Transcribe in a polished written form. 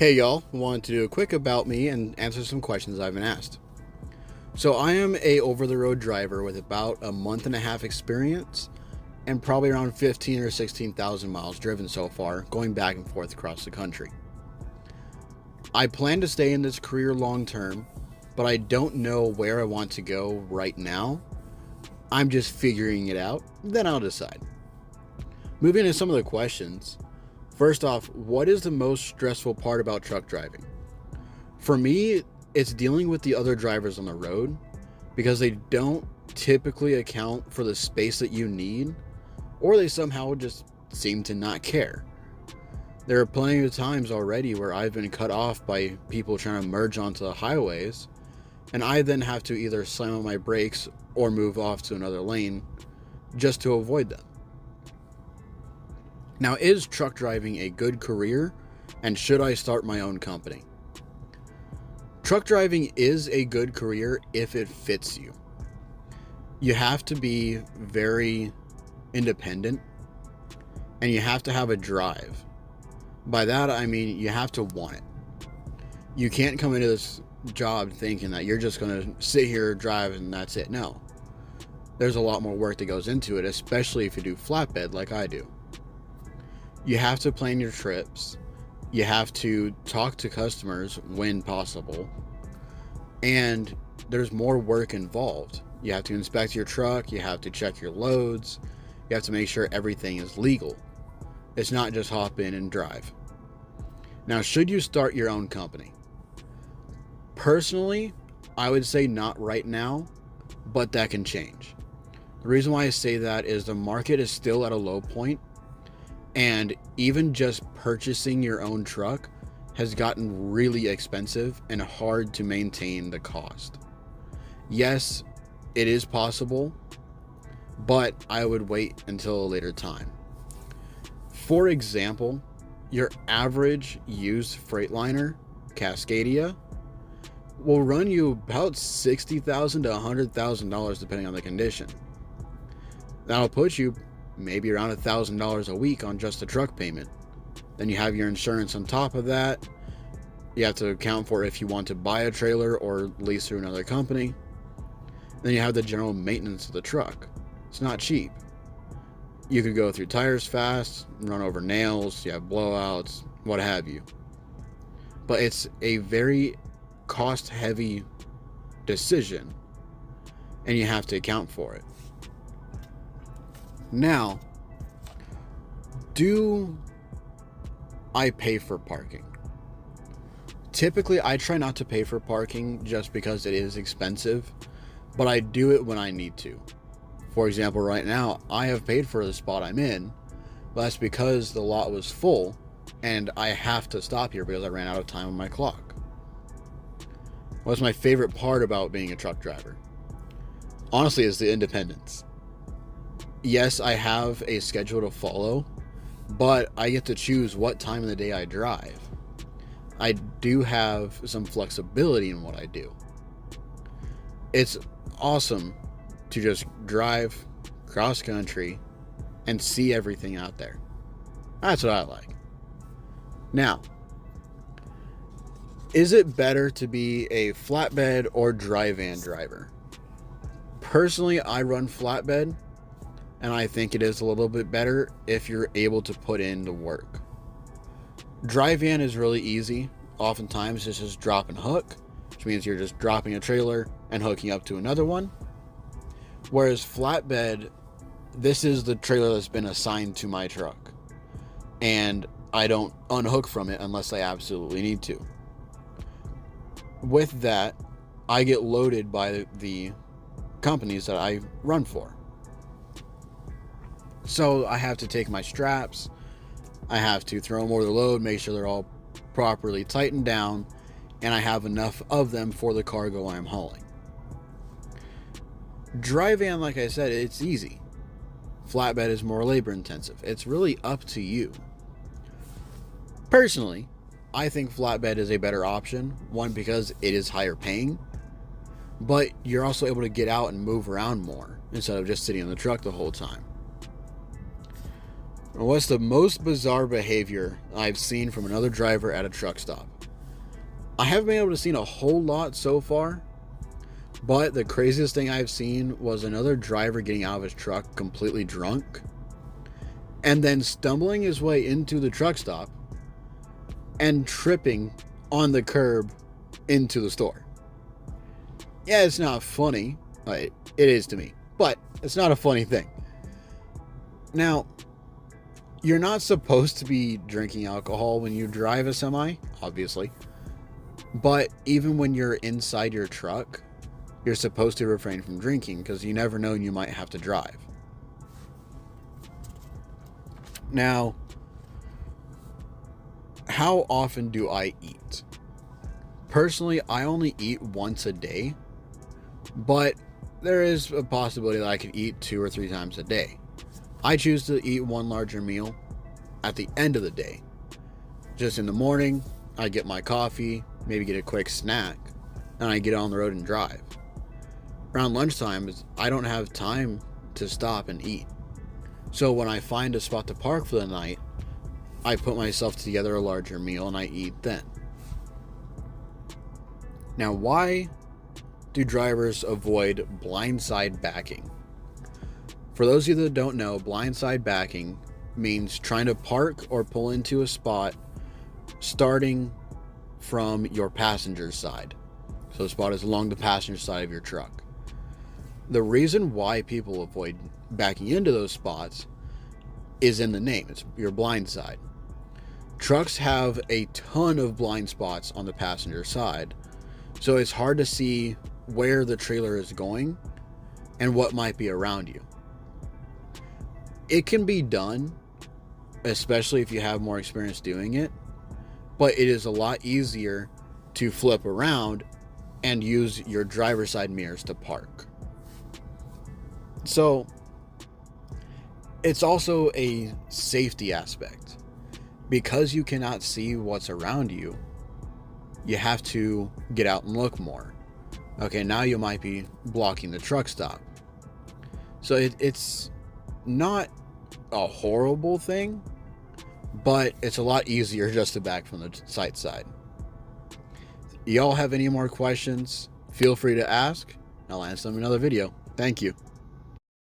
Hey y'all, wanted to do a quick about me and answer some questions I've been asked. So I am a over-the-road driver with about a month and a half experience and probably around 15 or 16,000 miles driven so far, going back and forth across the country. I plan to stay in this career long term, but I don't know where I want to go right now. I'm just figuring it out, then I'll decide. Moving to some of the questions. First off, what is the most stressful part about truck driving? For me, it's dealing with the other drivers on the road because they don't typically account for the space that you need, or they somehow just seem to not care. There are plenty of times already where I've been cut off by people trying to merge onto the highways, and I then have to either slam on my brakes or move off to another lane just to avoid them. Now, is truck driving a good career, and should I start my own company? Truck driving is a good career if it fits you. You have to be very independent, and you have to have a drive. By that, I mean you have to want it. You can't come into this job thinking that you're just going to sit here, drive, and that's it. No. There's a lot more work that goes into it, especially if you do flatbed like I do. You have to plan your trips. You have to talk to customers when possible. And there's more work involved. You have to inspect your truck. You have to check your loads. You have to make sure everything is legal. It's not just hop in and drive. Now, should you start your own company? Personally, I would say not right now, but that can change. The reason why I say that is the market is still at a low point. And even just purchasing your own truck has gotten really expensive and hard to maintain the cost. Yes, it is possible, but I would wait until a later time. For example, your average used Freightliner, Cascadia, will run you about $60,000 to $100,000 depending on the condition. That'll put you maybe around $1,000 a week on just the truck payment. Then you have your insurance on top of that. You have to account for if you want to buy a trailer or lease through another company. Then you have the general maintenance of the truck. It's not cheap. You could go through tires fast, run over nails, you have blowouts, what have you. But it's a very cost-heavy decision, and you have to account for it. Now, do I pay for parking? Typically, I try not to pay for parking just because it is expensive, but I do it when I need to. For example, right now, I have paid for the spot I'm in, but that's because the lot was full, and I have to stop here because I ran out of time on my clock. What's my favorite part about being a truck driver? Honestly, is the independence. Yes, I have a schedule to follow, but I get to choose what time of the day I drive. I do have some flexibility in what I do. It's awesome to just drive cross country and see everything out there. That's what I like. Now, is it better to be a flatbed or dry van driver? Personally, I run flatbed, and I think it is a little bit better if you're able to put in the work. Dry van is really easy. Oftentimes it's just drop and hook, which means you're just dropping a trailer and hooking up to another one. Whereas flatbed, this is the trailer that's been assigned to my truck, and I don't unhook from it unless I absolutely need to. With that, I get loaded by the companies that I run for. So I have to take my straps, I have to throw them over the load, make sure they're all properly tightened down, and I have enough of them for the cargo I'm hauling. Dry van, like I said, it's easy. Flatbed is more labor intensive. It's really up to you. Personally, I think flatbed is a better option. One, because it is higher paying, but you're also able to get out and move around more instead of just sitting in the truck the whole time. What's the most bizarre behavior I've seen from another driver at a truck stop? I haven't been able to see a whole lot so far, but the craziest thing I've seen was another driver getting out of his truck completely drunk and then stumbling his way into the truck stop and tripping on the curb into the store. Yeah, it's not funny. It is to me, but it's not a funny thing. Now, you're not supposed to be drinking alcohol when you drive a semi, obviously. But even when you're inside your truck, you're supposed to refrain from drinking because you never know when you might have to drive. Now, how often do I eat? Personally, I only eat once a day, but there is a possibility that I could eat 2 or 3 times a day. I choose to eat one larger meal at the end of the day. Just in the morning, I get my coffee, maybe get a quick snack, and I get on the road and drive. Around lunchtime, I don't have time to stop and eat. So when I find a spot to park for the night, I put myself together a larger meal and I eat then. Now, why do drivers avoid blindside backing? For those of you that don't know, blindside backing means trying to park or pull into a spot starting from your passenger side. So the spot is along the passenger side of your truck. The reason why people avoid backing into those spots is in the name. It's your blind side. Trucks have a ton of blind spots on the passenger side, so it's hard to see where the trailer is going and what might be around you. It can be done, especially if you have more experience doing it, but it is a lot easier to flip around and use your driver's side mirrors to park. So it's also a safety aspect. Because you cannot see what's around you, you have to get out and look more. Okay, now you might be blocking the truck stop. So it's not a horrible thing, but it's a lot easier just to back from the sight side. Y'all have any more questions? Feel free to ask. I'll answer them in another video. Thank you.